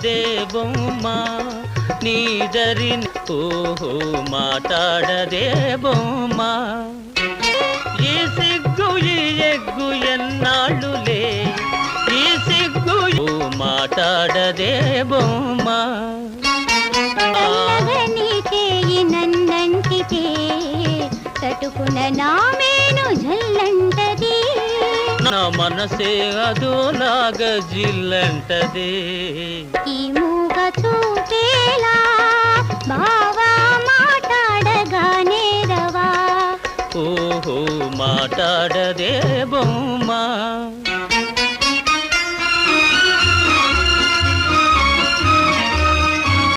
మాటాడదే బొమ్మ నీదరి ఓహో మాటాడదే బొమ్మ ఈ సిగ్గు ఈ ఎగ్గు ఎన్నాళ్ళులే ఈ సిగ్గు మాటాడదే బొమ్మ నన్నంటితే తటుకున నామేను జల్లంటది నా మనసే అదోలాగ జిల్లంటది ఈ మూగ చూపేలా బావా మాటాడగానే రవా ఓహో మాటాడదే